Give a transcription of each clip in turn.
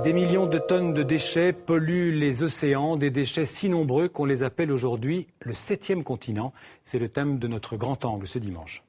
Des millions de tonnes de déchets polluent les océans, des déchets si nombreux qu'on les appelle aujourd'hui le 7e continent. C'est le thème de notre grand angle ce dimanche.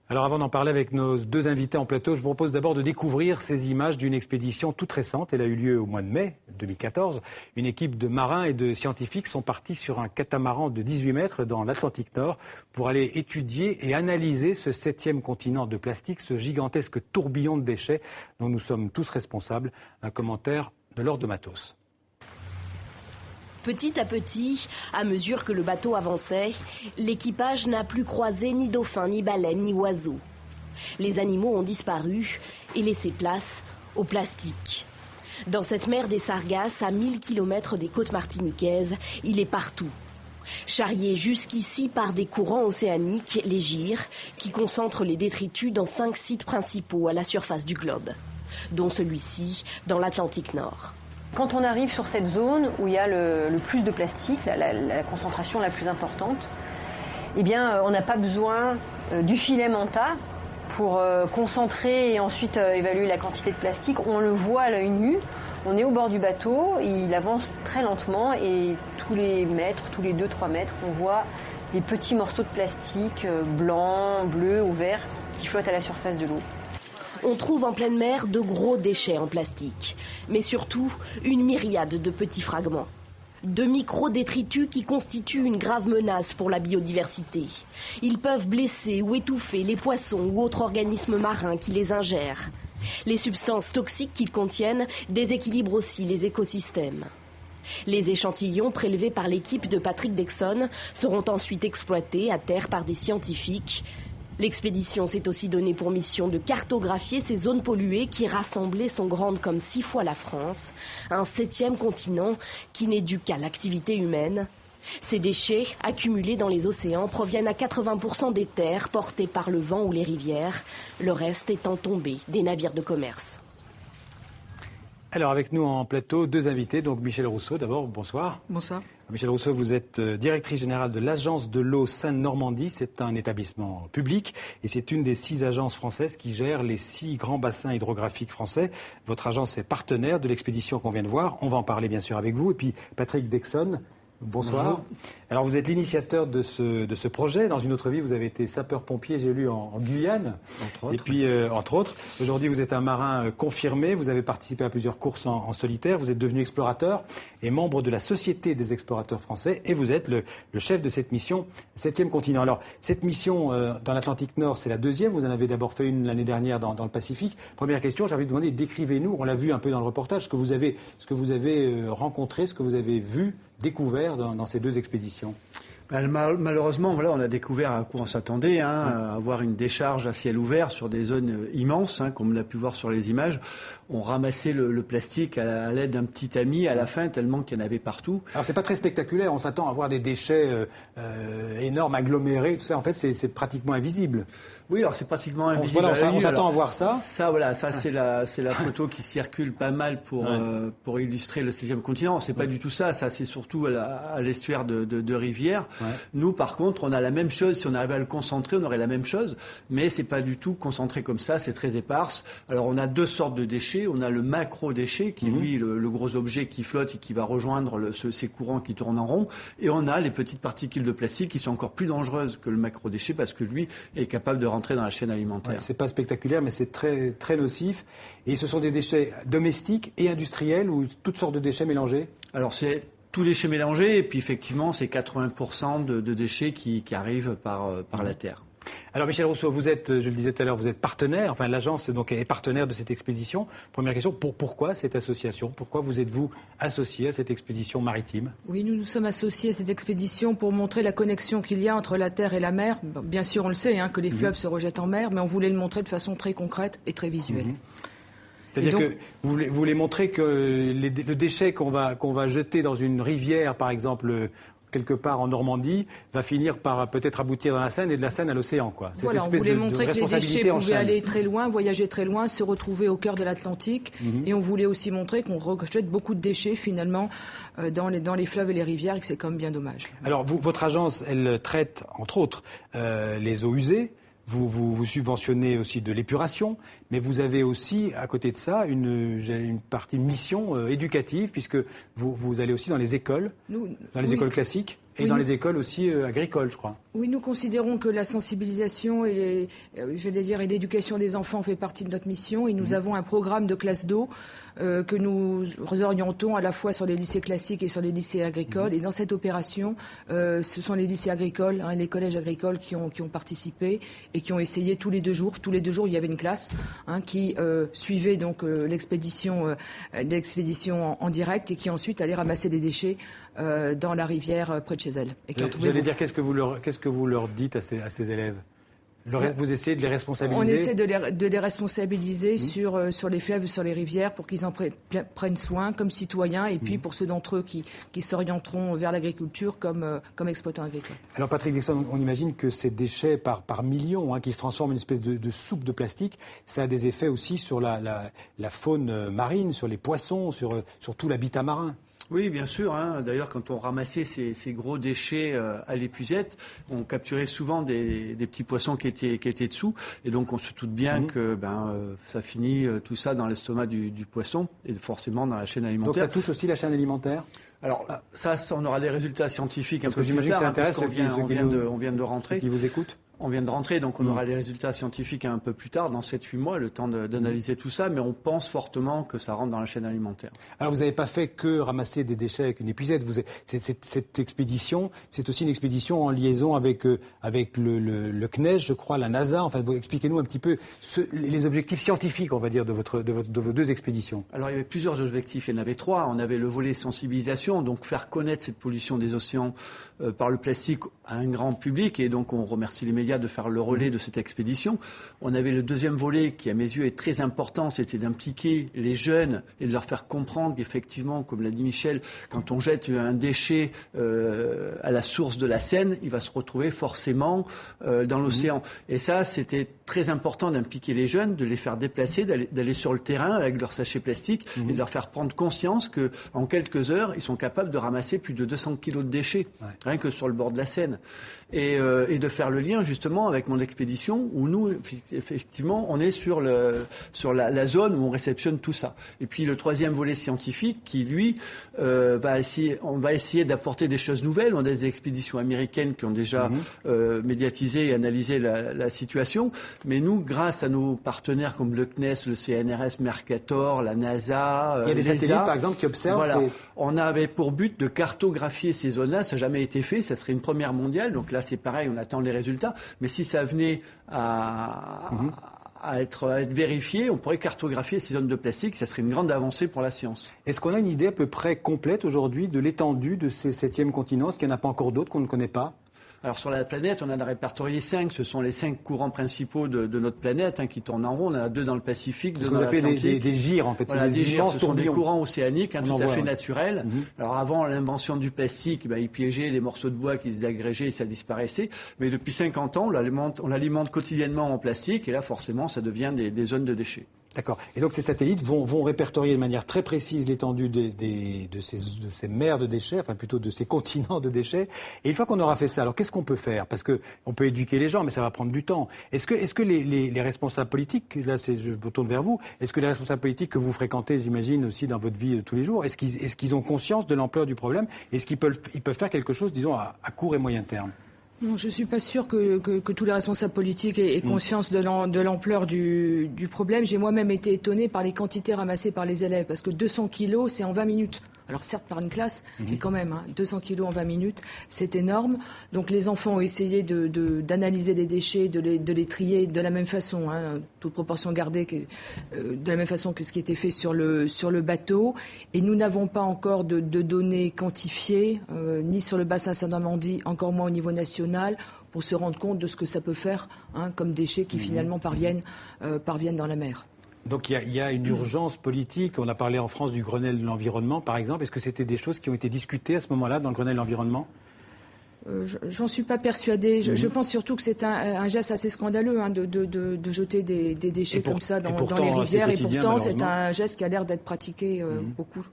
Alors avant d'en parler avec nos deux invités en plateau, je vous propose d'abord de découvrir ces images d'une expédition toute récente. Elle a eu lieu au mois de mai 2014. Une équipe de marins et de scientifiques sont partis sur un catamaran de 18 mètres dans l'Atlantique Nord pour aller étudier et analyser ce 7e continent de plastique, ce gigantesque tourbillon de déchets dont nous sommes tous responsables. Un commentaire de Laure de Matos. Petit à petit, à mesure que le bateau avançait, l'équipage n'a plus croisé ni dauphins, ni baleines, ni oiseaux. Les animaux ont disparu et laissé place au plastique. Dans cette mer des Sargasses, à 1000 km des côtes martiniquaises, il est partout. Charrié jusqu'ici par des courants océaniques, les gyres, qui concentrent les détritus dans 5 sites principaux à la surface du globe, dont celui-ci dans l'Atlantique Nord. Quand on arrive sur cette zone où il y a le plus de plastique, la concentration la plus importante, eh bien, on n'a pas besoin du filet Manta pour concentrer et ensuite évaluer la quantité de plastique. On le voit à l'œil nu, on est au bord du bateau, il avance très lentement et tous les mètres, tous les 2-3 mètres, on voit des petits morceaux de plastique blancs, bleus ou verts qui flottent à la surface de l'eau. On trouve en pleine mer de gros déchets en plastique, mais surtout une myriade de petits fragments. De micro-détritus qui constituent une grave menace pour la biodiversité. Ils peuvent blesser ou étouffer les poissons ou autres organismes marins qui les ingèrent. Les substances toxiques qu'ils contiennent déséquilibrent aussi les écosystèmes. Les échantillons prélevés par l'équipe de Patrick Dexon seront ensuite exploités à terre par des scientifiques. L'expédition s'est aussi donnée pour mission de cartographier ces zones polluées qui, rassemblées, sont grandes comme 6 fois la France, un 7e continent qui n'est dû qu'à l'activité humaine. Ces déchets, accumulés dans les océans, proviennent à 80% des terres portées par le vent ou les rivières, le reste étant tombé des navires de commerce. Alors avec nous en plateau, deux invités. Donc Michèle Rousseau d'abord, bonsoir. Bonsoir. Michèle Rousseau, vous êtes directrice générale de l'Agence de l'eau Seine-Normandie. C'est un établissement public et c'est une des 6 agences françaises qui gèrent les 6 grands bassins hydrographiques français. Votre agence est partenaire de l'expédition qu'on vient de voir. On va en parler bien sûr avec vous. Et puis Patrick Dexon, bonsoir. Bonjour. Alors vous êtes l'initiateur de ce projet. Dans une autre vie, vous avez été sapeur-pompier, j'ai lu, en Guyane. Entre autres. Et puis, entre autres, aujourd'hui vous êtes un marin confirmé. Vous avez participé à plusieurs courses en solitaire. Vous êtes devenu explorateur et membre de la Société des explorateurs français. Et vous êtes le chef de cette mission 7e continent. Alors, cette mission dans l'Atlantique Nord, c'est la 2e. Vous en avez d'abord fait une l'année dernière dans le Pacifique. Première question, j'ai envie de vous demander, décrivez-nous, on l'a vu un peu dans le reportage, ce que vous avez rencontré, ce que vous avez vu, découvert dans ces 2 expéditions. Malheureusement, voilà, on a découvert à quoi on s'attendait, à avoir une décharge à ciel ouvert sur des zones immenses, comme on l'a pu voir sur les images. On ramassait le plastique à l'aide d'un petit tamis à la fin, tellement qu'il y en avait partout. Alors c'est pas très spectaculaire, on s'attend à voir des déchets énormes, agglomérés, tout ça. En fait, c'est pratiquement invisible. Oui, alors c'est pratiquement invisible. On s'attend à voir ça. Ça c'est la photo qui circule pas mal pour illustrer le 7e continent. C'est pas du tout ça. Ça c'est surtout à l'estuaire de rivières. Ouais. Nous, par contre, on a la même chose. Si on arrivait à le concentrer, on aurait la même chose. Mais c'est pas du tout concentré comme ça. C'est très éparse. Alors on a 2 sortes de déchets. On a le macro-déchet qui lui le gros objet qui flotte et qui va rejoindre ces courants qui tournent en rond. Et on a les petites particules de plastique qui sont encore plus dangereuses que le macro-déchet parce que lui est capable de rentrer dans la chaîne alimentaire. Ouais, c'est pas spectaculaire, mais c'est très, très nocif. Et ce sont des déchets domestiques et industriels ou toutes sortes de déchets mélangés? Alors c'est tous déchets mélangés et puis effectivement c'est 80% de déchets qui arrivent par la terre. Alors Michèle Rousseau, vous êtes, je le disais tout à l'heure, vous êtes partenaire, enfin l'agence donc est partenaire de cette expédition. Première question, pourquoi cette association? Pourquoi vous êtes-vous associé à cette expédition maritime? Oui, nous nous sommes associés à cette expédition pour montrer la connexion qu'il y a entre la terre et la mer. Bien sûr, on le sait, que les fleuves se rejettent en mer, mais on voulait le montrer de façon très concrète et très visuelle. C'est-à-dire donc, que vous voulez montrer que le déchet qu'on va jeter dans une rivière, par exemple, quelque part en Normandie, va finir par peut-être aboutir dans la Seine et de la Seine à l'océan, quoi. Voilà, on voulait montrer que les déchets pouvaient aller très loin, voyager très loin, se retrouver au cœur de l'Atlantique. Et on voulait aussi montrer qu'on rejette beaucoup de déchets, finalement, dans les fleuves et les rivières, et que c'est quand même bien dommage. Alors, votre agence, elle traite, entre autres, les eaux usées, vous subventionnez aussi de l'épuration, mais vous avez aussi, à côté de ça, une mission éducative, puisque vous allez aussi dans les écoles, écoles classiques. Et dans les écoles aussi agricoles, je crois. Oui, nous considérons que la sensibilisation et l'éducation des enfants fait partie de notre mission. Et nous avons un programme de classe d'eau que nous orientons à la fois sur les lycées classiques et sur les lycées agricoles. Et dans cette opération, ce sont les lycées agricoles et les collèges agricoles qui ont participé et qui ont essayé tous les 2 jours. Tous les 2 jours, il y avait une classe qui suivait donc l'expédition en direct et qui ensuite allait ramasser des déchets dans la rivière près de chez elle. J'allais dire, qu'est-ce que vous leur dites à ces élèves ? Vous essayez de les responsabiliser ? On essaie de les responsabiliser sur les fleuves, sur les rivières, pour qu'ils en prennent soin comme citoyens, et puis pour ceux d'entre eux qui s'orienteront vers l'agriculture comme exploitants agricoles. Alors Patrick Dixon, on imagine que ces déchets par millions, qui se transforment en une espèce de soupe de plastique, ça a des effets aussi sur la faune marine, sur les poissons, sur tout l'habitat marin. Oui, bien sûr. D'ailleurs, quand on ramassait ces gros déchets à l'épuisette, on capturait souvent des petits poissons qui étaient dessous. Et donc, on se doute bien que ça finit tout ça dans l'estomac du poisson et forcément dans la chaîne alimentaire. Donc, ça touche aussi la chaîne alimentaire ? Alors, ça, on aura des résultats scientifiques un peu plus tard, puisqu'on vient de rentrer. Qui vous écoutent ? On vient de rentrer, donc on aura les résultats scientifiques un peu plus tard, dans 7-8 mois, le temps d'analyser tout ça, mais on pense fortement que ça rentre dans la chaîne alimentaire. Alors vous n'avez pas fait que ramasser des déchets avec une épuisette. Cette expédition, c'est aussi une expédition en liaison avec le CNES, je crois, la NASA. Enfin, expliquez-nous un petit peu les objectifs scientifiques, on va dire, de vos 2 expéditions. Alors il y avait plusieurs objectifs, il y en avait 3. On avait le volet sensibilisation, donc faire connaître cette pollution des océans par le plastique à un grand public, et donc on remercie les médias de faire le relais de cette expédition. On avait le deuxième volet qui, à mes yeux, est très important, c'était d'impliquer les jeunes et de leur faire comprendre qu'effectivement, comme l'a dit Michel, quand on jette un déchet à la source de la Seine, il va se retrouver forcément dans l'océan. Et ça, c'était très important d'impliquer les jeunes, de les faire déplacer, d'aller sur le terrain avec leurs sachets plastiques et de leur faire prendre conscience qu'en quelques heures, ils sont capables de ramasser plus de 200 kilos de déchets, rien que sur le bord de la Seine. Et de faire le lien justement avec mon expédition où nous, effectivement, on est sur la zone où on réceptionne tout ça. Et puis le troisième volet scientifique qui, lui, on va essayer d'apporter des choses nouvelles. On a des expéditions américaines qui ont déjà médiatisé et analysé la situation. Mais nous, grâce à nos partenaires comme le CNES, le CNRS, Mercator, la NASA, il y a des satellites, par exemple, qui observent. Voilà. On avait pour but de cartographier ces zones-là. Ça n'a jamais été fait. Ça serait une première mondiale. Donc là, c'est pareil, on attend les résultats. Mais si ça venait à être vérifié, on pourrait cartographier ces zones de plastique. Ça serait une grande avancée pour la science. Est-ce qu'on a une idée à peu près complète aujourd'hui de l'étendue de ces 7e continents ? Est-ce qu'il n'y en a pas encore d'autres qu'on ne connaît pas ? Alors sur la planète, on en a répertorié 5. Ce sont les 5 courants principaux de notre planète qui tournent en rond. On en a 2 dans le Pacifique, 2 dans l'Atlantique. Ce qu'on appelle des gyres, en fait. Voilà, des gyres, ce sont des courants océaniques tout à fait naturels. Mm-hmm. Alors avant l'invention du plastique, ils piégeaient les morceaux de bois qui se désagrégeaient et ça disparaissait. Mais depuis 50 ans, on l'alimente quotidiennement en plastique et là forcément ça devient des zones de déchets. D'accord. Et donc ces satellites vont répertorier de manière très précise l'étendue de ces mers de déchets, enfin plutôt de ces continents de déchets. Et une fois qu'on aura fait ça, alors qu'est-ce qu'on peut faire ? Parce que on peut éduquer les gens, mais ça va prendre du temps. Est-ce que les responsables politiques, là je me tourne vers vous, est-ce que les responsables politiques que vous fréquentez, j'imagine aussi dans votre vie de tous les jours, est-ce qu'ils ont conscience de l'ampleur du problème ? Est-ce qu'ils peuvent faire quelque chose, disons, à court et moyen terme ? Non, je ne suis pas sûre que tous les responsables politiques aient conscience de l'ampleur du problème. J'ai moi-même été étonnée par les quantités ramassées par les élèves, parce que 200 kilos, c'est en 20 minutes. Alors certes par une classe, mais quand même, 200 kilos en 20 minutes, c'est énorme. Donc les enfants ont essayé d'analyser les déchets, de les trier de la même façon, toute proportion gardée, de la même façon que ce qui était fait sur le bateau. Et nous n'avons pas encore de données quantifiées, ni sur le bassin Seine-Normandie, encore moins au niveau national, pour se rendre compte de ce que ça peut faire comme déchets qui finalement parviennent dans la mer. Donc il y a une urgence politique. On a parlé en France du Grenelle de l'environnement, par exemple. Est-ce que c'était des choses qui ont été discutées à ce moment-là dans le Grenelle de l'environnement ? J'en suis pas persuadée. Je pense surtout que c'est un geste assez scandaleux de jeter des déchets comme ça dans les rivières. Et pourtant, c'est un geste qui a l'air d'être pratiqué beaucoup.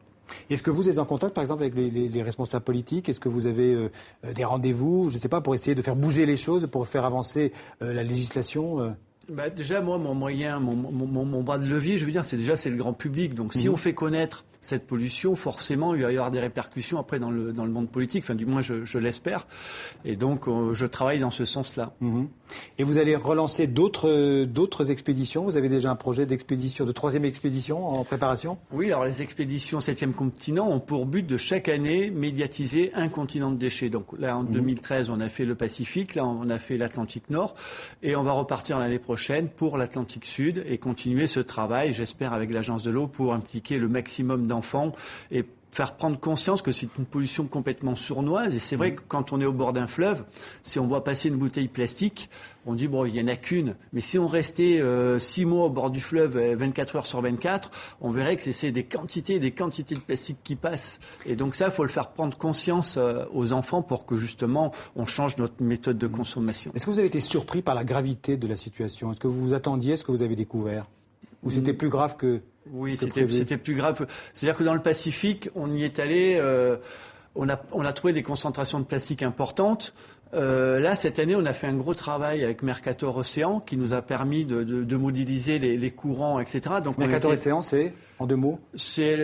Est-ce que vous êtes en contact, par exemple, avec les responsables politiques? Est-ce que vous avez des rendez-vous, je ne sais pas, pour essayer de faire bouger les choses, pour faire avancer la législation Déjà, moi, mon moyen, mon bras de levier, je veux dire, c'est le grand public. Donc, si on fait connaître cette pollution, forcément, il va y avoir des répercussions après dans le monde politique. Enfin, du moins, je l'espère. Et donc, je travaille dans ce sens-là. Et vous allez relancer d'autres expéditions? Vous avez déjà un projet d'expédition, de 3e expédition en préparation? Oui, alors les expéditions 7e continent ont pour but de chaque année médiatiser un continent de déchets. Donc là, en 2013, on a fait le Pacifique, là, on a fait l'Atlantique Nord, et on va repartir l'année prochaine pour l'Atlantique Sud et continuer ce travail, j'espère, avec l'Agence de l'eau pour impliquer le maximum d'enfants et faire prendre conscience que c'est une pollution complètement sournoise. Et c'est vrai que quand on est au bord d'un fleuve, si on voit passer une bouteille plastique, on dit, bon, il n'y en a qu'une. Mais si on restait 6 mois au bord du fleuve, 24 heures sur 24, on verrait que c'est des quantités de plastique qui passent. Et donc ça, il faut le faire prendre conscience aux enfants pour que justement, on change notre méthode de consommation. Est-ce que vous avez été surpris par la gravité de la situation? Est-ce que vous vous attendiez à ce que vous avez découvert? Ou c'était plus grave que... Oui, c'était plus grave. C'est-à-dire que dans le Pacifique, on y est allé, on a trouvé des concentrations de plastique importantes. Là, cette année, on a fait un gros travail avec Mercator Océan qui nous a permis de modéliser les courants, etc. Donc, Mercator Océan, c'est, en 2 mots? C'est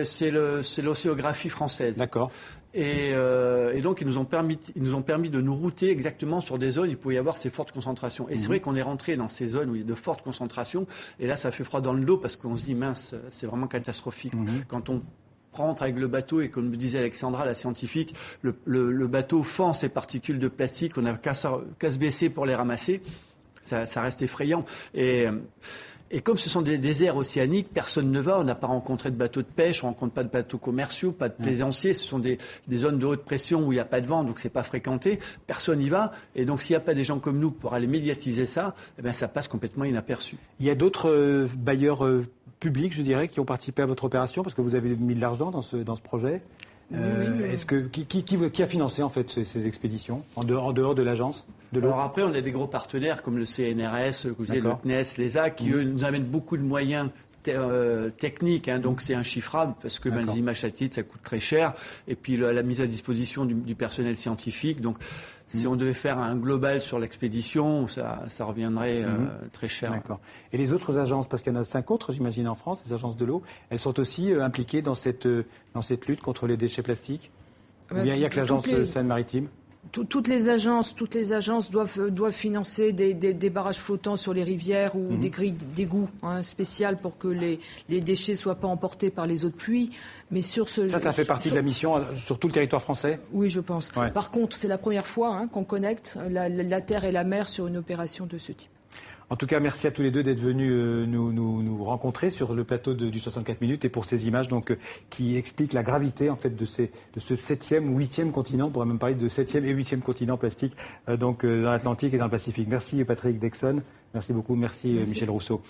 l'océographie française. D'accord. Et donc, ils nous ont permis de nous router exactement sur des zones où il pouvait y avoir ces fortes concentrations. Et c'est vrai qu'on est rentré dans ces zones où il y a de fortes concentrations. Et là, ça fait froid dans le dos parce qu'on se dit, mince, c'est vraiment catastrophique. Quand on rentre avec le bateau et comme me disait Alexandra, la scientifique, le bateau fend ces particules de plastique. On n'a qu'à se baisser pour les ramasser. Ça reste effrayant. Et comme ce sont des aires océaniques, personne ne va. On n'a pas rencontré de bateaux de pêche, on ne rencontre pas de bateaux commerciaux, pas de plaisanciers. Ce sont des zones de haute pression où il n'y a pas de vent, donc c'est pas fréquenté. Personne n'y va. Et donc s'il n'y a pas des gens comme nous pour aller médiatiser ça, eh bien ça passe complètement inaperçu. Il y a d'autres bailleurs publics, je dirais, qui ont participé à votre opération parce que vous avez mis de l'argent dans ce projet. Est-ce que qui a financé en fait ces expéditions en dehors de l'agence de l'eau? Alors après, on a des gros partenaires comme le CNRS, le CNES, l'ESA, qui eux nous amènent beaucoup de moyens techniques, donc c'est inchiffrable parce que les images satellites ça coûte très cher et puis la mise à disposition du personnel scientifique. Donc si on devait faire un global sur l'expédition, ça reviendrait très cher. D'accord. Et les autres agences, parce qu'il y en a 5 autres, j'imagine, en France, les agences de l'eau, elles sont aussi impliquées dans cette lutte contre les déchets plastiques? Ou bien il n'y a que l'agence Seine-Maritime? Toutes les agences doivent financer des barrages flottants sur les rivières ou des grilles d'égout spéciales pour que les déchets ne soient pas emportés par les eaux de pluie. Mais ça fait partie de la mission sur tout le territoire français? Oui, je pense. Ouais. Par contre, c'est la première fois qu'on connecte la terre et la mer sur une opération de ce type. En tout cas, merci à tous les deux d'être venus nous rencontrer sur le plateau du 64 minutes et pour ces images qui expliquent la gravité en fait de ce 7e ou 8e continent. On pourrait même parler de 7e et 8e continent plastique dans l'Atlantique et dans le Pacifique. Merci Patrick Dexon. Merci beaucoup. Merci. Michel Rousseau.